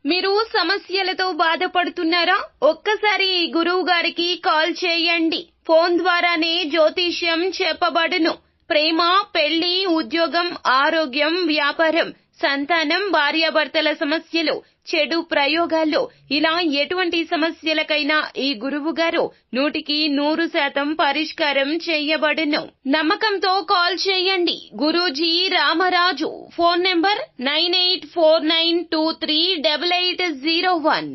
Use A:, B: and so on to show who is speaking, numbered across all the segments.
A: మీరు సమస్యలతో బాధపడుతున్నారా? ఒక్కసారి ఈ గురువు గారికి కాల్ చేయండి. ఫోన్ ద్వారానే జ్యోతిష్యం చెప్పబడును. ప్రేమ, పెళ్లి, ఉద్యోగం, ఆరోగ్యం, వ్యాపారం, సంతానం, భార్యాభర్తల సమస్యలు, చెడు ప్రయోగాల్లో ఇలా ఎటువంటి సమస్యలకైనా ఈ గురువు గారు 100% పరిష్కారం చేయబడును. నమ్మకంతో కాల్ చేయండి. Guruji Ramaraju. Phone number 9849238801.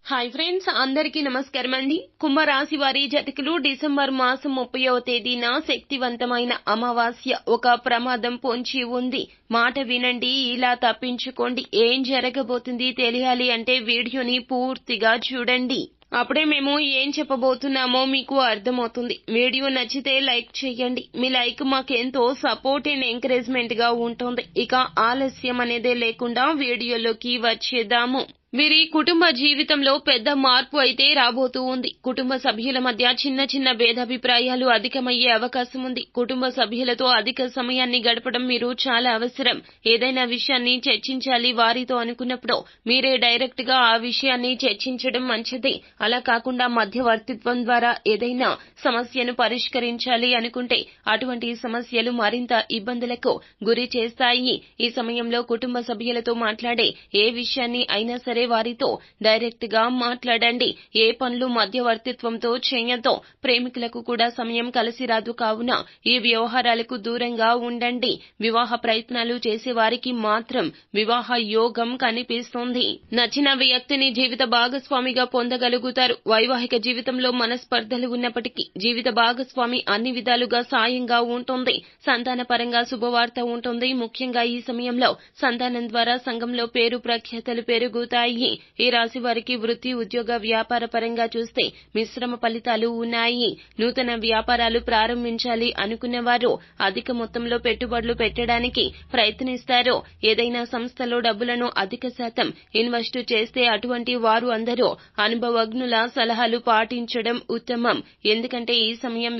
A: Hi friends, అందరికీ నమస్కారం అండి. కుంభరాశి వారి జాతకులు డిసెంబర్ మాసం 30వ తేదీన శక్తివంతమైన అమావాస్య ఒక ప్రమాదం పొంచి ఉంది. మాట వినండి, ఇలా తప్పించుకోండి. ఏం జరగబోతుంది తెలియాలి అంటే వీడియోని పూర్తిగా చూడండి. అప్పుడే మేము ఏం చెప్పబోతున్నామో మీకు అర్థమవుతుంది. వీడియో నచ్చితే లైక్ చేయండి. మీ లైక్ మాకెంతో సపోర్ట్ అండ్ ఎంకరేజ్మెంట్ గా ఉంటుంది. ఇక ఆలస్యం అనేదే లేకుండా వీడియోలోకి వచ్చేద్దాము. వీరి కుటుంబ జీవితంలో పెద్ద మార్పు అయితే రాబోతూ ఉంది. కుటుంబ సభ్యుల మధ్య చిన్న చిన్న భేదాభిప్రాయాలు అధికమయ్యే అవకాశం ఉంది. కుటుంబ సభ్యులతో అధిక సమయాన్ని గడపడం మీరు చాలా అవసరం. ఏదైనా విషయాన్ని చర్చించాలి వారితో అనుకున్నప్పుడు మీరే డైరెక్ట్ గా ఆ విషయాన్ని చర్చించడం మంచిది. అలా కాకుండా మధ్యవర్తిత్వం ద్వారా ఏదైనా సమస్యను పరిష్కరించాలి అనుకుంటే అటువంటి సమస్యలు మరింత ఇబ్బందులకు గురి చేస్తాయి. ఈ సమయంలో కుటుంబ సభ్యులతో మాట్లాడే ఏ విషయాన్ని అయినా సరే వారితో డైరెక్ట్ గా మాట్లాడండి. ఏ పనులు మధ్యవర్తిత్వంతో చేయొద్దు. ప్రేమికులకు కూడా సమయం కలిసి రాదు. కావున ఈ వ్యవహారాలకు దూరంగా ఉండండి. వివాహ ప్రయత్నాలు చేసే వారికి మాత్రం వివాహ యోగం కనిపిస్తుంది. నచ్చిన వ్యక్తిని జీవిత భాగస్వామిగా పొందగలుగుతారు. వైవాహిక జీవితంలో మనస్పర్ధలు ఉన్నప్పటికీ జీవిత భాగస్వామి అన్ని విధాలుగా సాయంగా ఉంటుంది. సంతాన పరంగా శుభవార్త ఉంటుంది. ముఖ్యంగా ఈ సమయంలో సంతానం ద్వారా సంఘంలో పేరు ప్రఖ్యాతలు పెరుగుతాయి. ఈ రాశి వారికి వృత్తి, ఉద్యోగ, వ్యాపార పరంగా చూస్తే మిశ్రమ ఫలితాలు ఉన్నాయి. నూతన వ్యాపారాలు ప్రారంభించాలి అనుకునే వారు అధిక మొత్తంలో పెట్టుబడులు పెట్టడానికి ప్రయత్నిస్తారు. ఏదైనా సంస్థలో డబ్బులను అధిక శాతం ఇన్వెస్ట్ చేస్తే అటువంటి వారు అందరూ అనుభవజ్ఞుల సలహాలు పాటించడం ఉత్తమం. ఎందుకంటే ఈ సమయం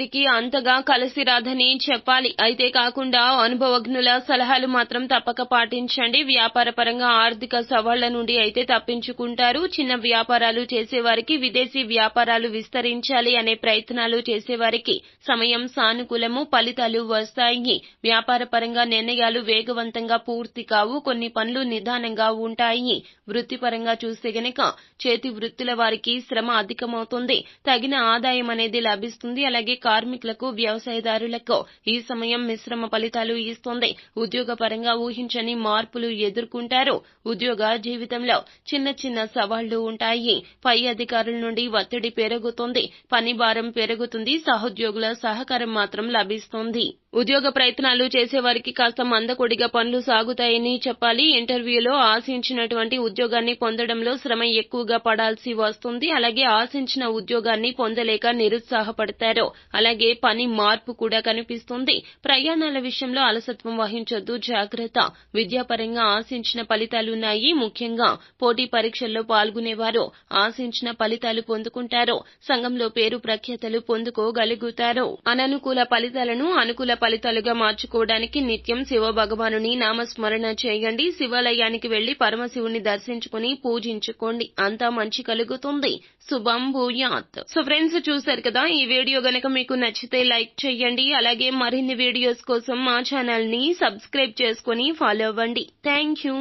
A: వీరికి అంతగా కలిసి రాదని చెప్పాలి. అయితే కాకుండా అనుభవజ్ఞుల సలహాలు మాత్రం తప్పక పాటించండి. వ్యాపార పరంగా ఆర్థిక సవాళ్ల నుండి అయితే తప్పించుకుంటారు. చిన్న వ్యాపారాలు చేసేవారికి, విదేశీ వ్యాపారాలు విస్తరించాలి అనే ప్రయత్నాలు చేసేవారికి సమయం సానుకూలము. ఫలితాలు వస్తాయి. వ్యాపార పరంగా నిర్ణయాలు వేగవంతంగా పూర్తి కావు. కొన్ని పనులు నిదానంగా ఉంటాయి. వృత్తిపరంగా చూస్తే గనక చేతి వృత్తుల వారికి శ్రమ అధికమవుతుంది. తగిన ఆదాయం అనేది లభిస్తుంది. అలాగే కార్మికులకు, వ్యవసాయదారులకు ఈ సమయం మిశ్రమ ఫలితాలు ఇస్తుంది. ఉద్యోగ పరంగా ఊహించని మార్పులు ఎదుర్కొంటారు. ఉద్యోగ జీవితంలో చిన్న చిన్న సవాళ్లు ఉంటాయి. పై అధికారుల నుండి ఒత్తిడి పెరుగుతుంది. పని భారం పెరుగుతుంది. సహోద్యోగుల సహకారం మాత్రం లభిస్తుంది. ఉద్యోగ ప్రయత్నాలు చేసేవారికి కాస్త మందకొడిగా పనులు సాగుతాయని చెప్పాలి. ఇంటర్వ్యూలో ఆశించినటువంటి ఉద్యోగాన్ని పొందడంలో శ్రమ ఎక్కువగా పడాల్సి వస్తుంది. అలాగే ఆశించిన ఉద్యోగాన్ని పొందలేక నిరుత్సాహపడతారు. అలాగే పని మార్పు కూడా కనిపిస్తుంది. ప్రయాణాల విషయంలో అలసత్వం వహించొద్దు, జాగ్రత్త. విద్యాపరంగా ఆశించిన ఫలితాలున్నాయి. ముఖ్యంగా పోటీ పరీక్షల్లో పాల్గొనేవారు ఆశించిన ఫలితాలు పొందుకుంటారు. సంఘంలో పేరు ప్రఖ్యాతలు పొందుకోగలుగుతారు. అననుకూల ఫలితాలను అనుకూల ఫలితాలుగా మార్చుకోవడానికి నిత్యం శివ భగవానుని నామస్మరణ చేయండి. శివాలయానికి వెళ్లి పరమశివుని దర్శించుకుని పూజించుకోండి. అంతా మంచి కలుగుతుంది. శుభం భూయాత్. సో ఫ్రెండ్స్, చూశారు కదా, ఈ వీడియో గనక మీకు నచ్చితే లైక్ చేయండి. అలాగే మరిన్ని వీడియోస్ కోసం మా ఛానల్ ని సబ్స్క్రైబ్ చేసుకుని ఫాలో అవ్వండి. Thank you.